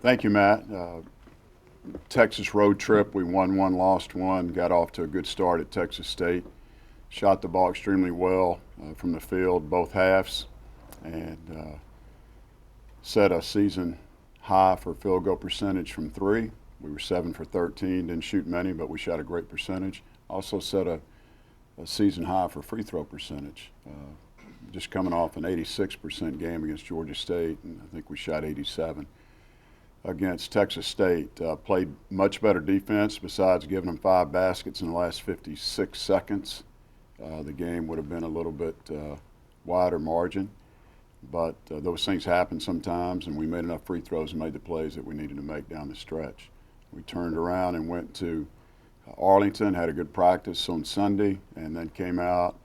Thank you, Matt. Texas road trip, we won one, lost one, got off to a good start at Texas State. Shot the ball extremely well from the field, both halves, and set a season high for field goal percentage from three. We were 7 for 13, didn't shoot many, but we shot a great percentage. Also set a season high for free throw percentage. Just coming off an 86% game against Georgia State, and I think we shot 87 against Texas State. Played much better defense besides giving them 5 baskets in the last 56 seconds. The game would have been a little bit wider margin, but those things happen sometimes, and we made enough free throws and made the plays that we needed to make down the stretch. We turned around and went to Arlington, had a good practice on Sunday, and then came out,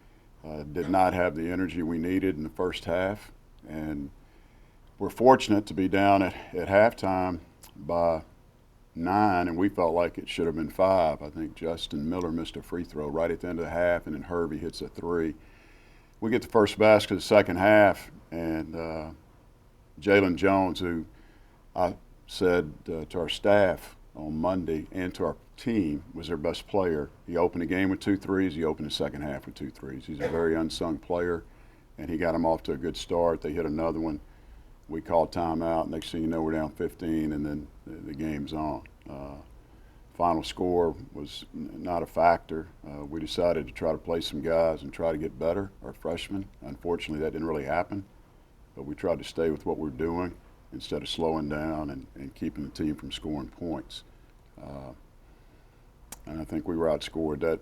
did not have the energy we needed in the first half, and we're fortunate to be down at halftime by 9, and we felt like it should have been 5. I think Justin Miller missed a free throw right at the end of the half, and then Hervey hits a 3. We get the first basket of the second half, and Jalen Jones, who I said to our staff on Monday and to our team was their best player. He opened the game with 2 threes. He opened the second half with 2 threes. He's a very unsung player, and he got them off to a good start. They hit another one. We called timeout. Next thing you know, we're down 15, and then the game's on. Final score was not a factor. We decided to try to play some guys and try to get better, our freshmen. Unfortunately, that didn't really happen, but we tried to stay with what we're doing instead of slowing down and keeping the team from scoring points. And I think we were outscored that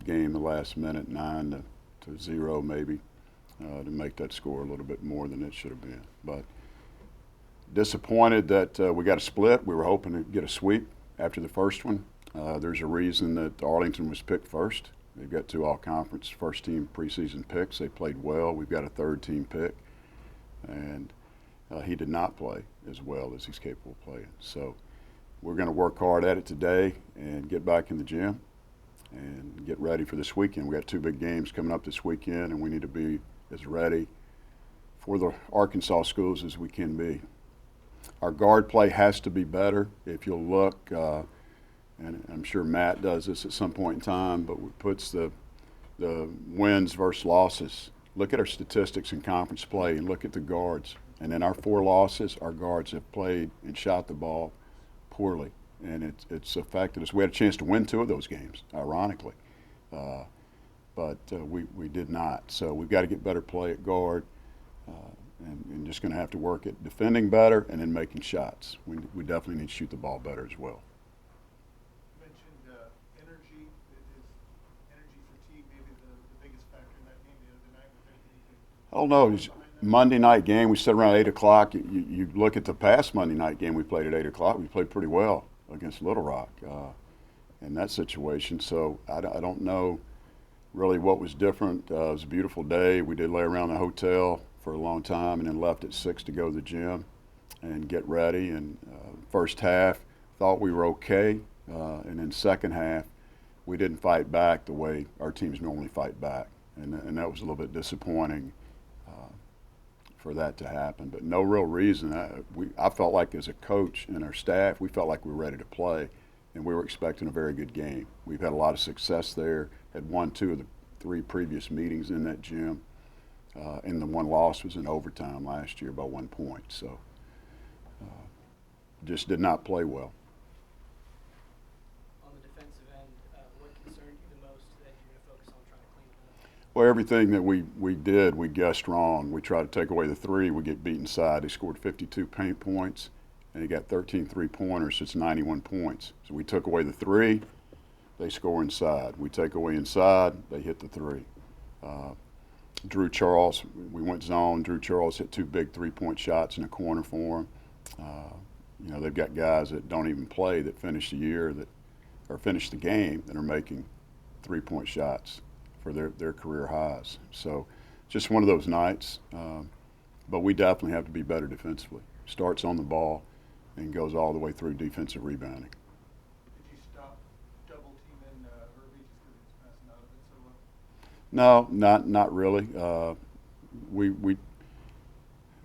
game the last minute, 9-0 maybe, to make that score a little bit more than it should have been. But disappointed that we got a split. We were hoping to get a sweep after the first one. There's a reason that Arlington was picked first. They've got 2 all-conference first-team preseason picks. They played well. We've got a third-team pick. And he did not play as well as he's capable of playing. So we're going to work hard at it today and get back in the gym and get ready for this weekend. We got 2 big games coming up this weekend, and we need to be as ready for the Arkansas schools as we can be. Our guard play has to be better. If you'll look, and I'm sure Matt does this at some point in time, but puts the wins versus losses. Look at our statistics in conference play and look at the guards. And in our 4 losses, our guards have played and shot the ball poorly, and it's affected us. We had a chance to win 2 of those games, ironically, but we did not. So we've got to get better play at guard, and just going to have to work at defending better and then making shots. We definitely need to shoot the ball better as well. You mentioned energy. Is energy fatigue maybe the biggest factor in that game the other night? Was there anything you could Oh no, Monday night game, we sit around 8 o'clock. You look at the past Monday night game we played at 8 o'clock. We played pretty well against Little Rock in that situation. So I don't know really what was different. It was a beautiful day. We did lay around the hotel for a long time and then left at 6 to go to the gym and get ready. And first half, thought we were okay. And then second half, we didn't fight back the way our teams normally fight back. And that was a little bit disappointing for that to happen, but no real reason. I felt like as a coach and our staff, we felt like we were ready to play, and we were expecting a very good game. We've had a lot of success there, had won 2 of the 3 previous meetings in that gym, and the one loss was in overtime last year by 1 point, so just did not play well. On the defensive end, what concerned you the most that you're going to focus on trying to clean it up? Well, everything that we did, we guessed wrong. We tried to take away the 3, we get beat inside. They scored 52 paint points, and they got 13 three-pointers, so it's 91 points. So we took away the 3, they score inside. We take away inside, they hit the 3. Drew Charles, we went zone. Drew Charles hit 2 big 3-point shots in the corner for him. They've got guys that don't even play that finish the year or finish the game that are making 3-point shots for their career highs. So just one of those nights. But we definitely have to be better defensively. Starts on the ball and goes all the way through defensive rebounding. Did you stop double teaming Hervey just because he was passing out of it so well? No, not really. We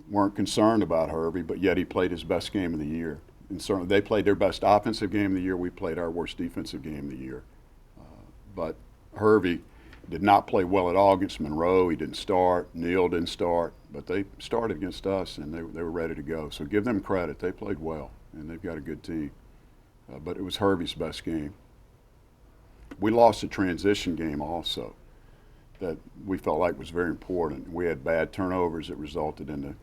weren't concerned about Hervey, but yet he played his best game of the year. and certainly they played their best offensive game of the year. We played our worst defensive game of the year. But Hervey did not play well at all against Monroe. He didn't start. Neal didn't start. But they started against us, and they were ready to go. So give them credit. They played well, and they've got a good team. But it was Hervey's best game. We lost a transition game also that we felt like was very important. We had bad turnovers that resulted in the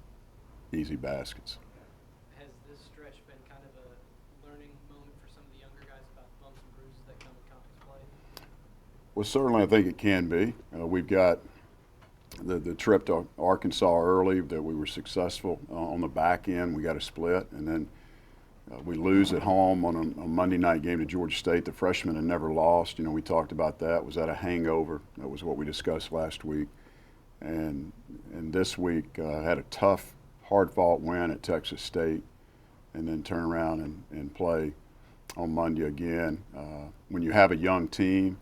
easy baskets. Has this stretch been kind of a learning moment for some of the younger guys about the bumps and bruises that come with conference play? Well, certainly I think it can be. We've got the trip to Arkansas early that we were successful on the back end. We got a split, and then we lose at home on a Monday night game to Georgia State. The freshmen had never lost. You know, we talked about that. Was that a hangover? That was what we discussed last week. And this week had a tough, hard-fought win at Texas State, and then turn around and play on Monday again. When you have a young team,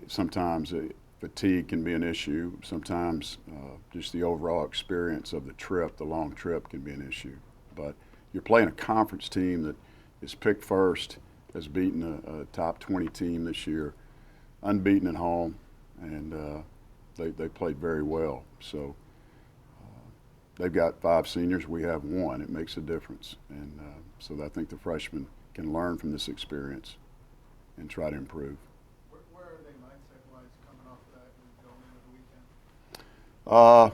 sometimes fatigue can be an issue. Sometimes just the overall experience of the trip, the long trip, can be an issue. But you're playing a conference team that is picked first, has beaten a top 20 team this year, unbeaten at home, and they played very well. So they've got 5 seniors. We have 1. It makes a difference. And so I think the freshmen can learn from this experience and try to improve. Where are they mindset-wise coming off of that and going into the weekend?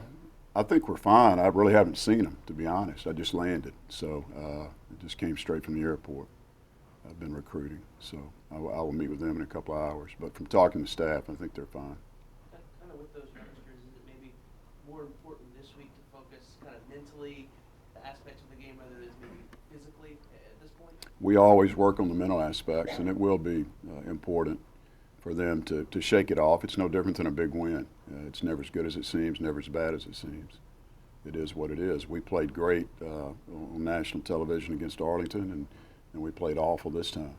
I think we're fine. I really haven't seen them, to be honest. I just landed, so it just came straight from the airport. I've been recruiting, so I will meet with them in a couple of hours. But from talking to staff, I think they're fine. Kind of with those youngsters, is it maybe more important this week to focus kind of mentally the aspects of the game rather than maybe physically at this point? We always work on the mental aspects, and it will be important for them to shake it off. It's no different than a big win. It's never as good as it seems, never as bad as it seems. It is what it is. We played great on national television against Arlington, and we played awful this time.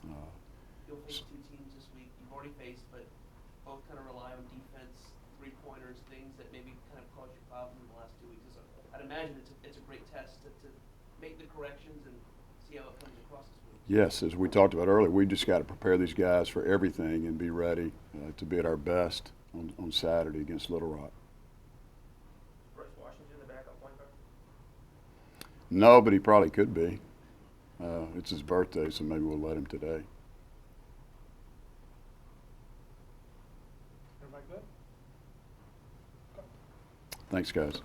You'll face 2 teams this week you've already faced, but both kind of rely on defense, 3-pointers, things that maybe kind of caused you problems in the last 2 weeks. So I'd imagine it's a great test to make the corrections and see how it comes across this week. Yes, as we talked about earlier, we just got to prepare these guys for everything and be ready to be at our best on Saturday against Little Rock. Bryce Washington, the backup point guard? No, but he probably could be. It's his birthday, so maybe we'll let him today. Everybody good? Thanks, guys.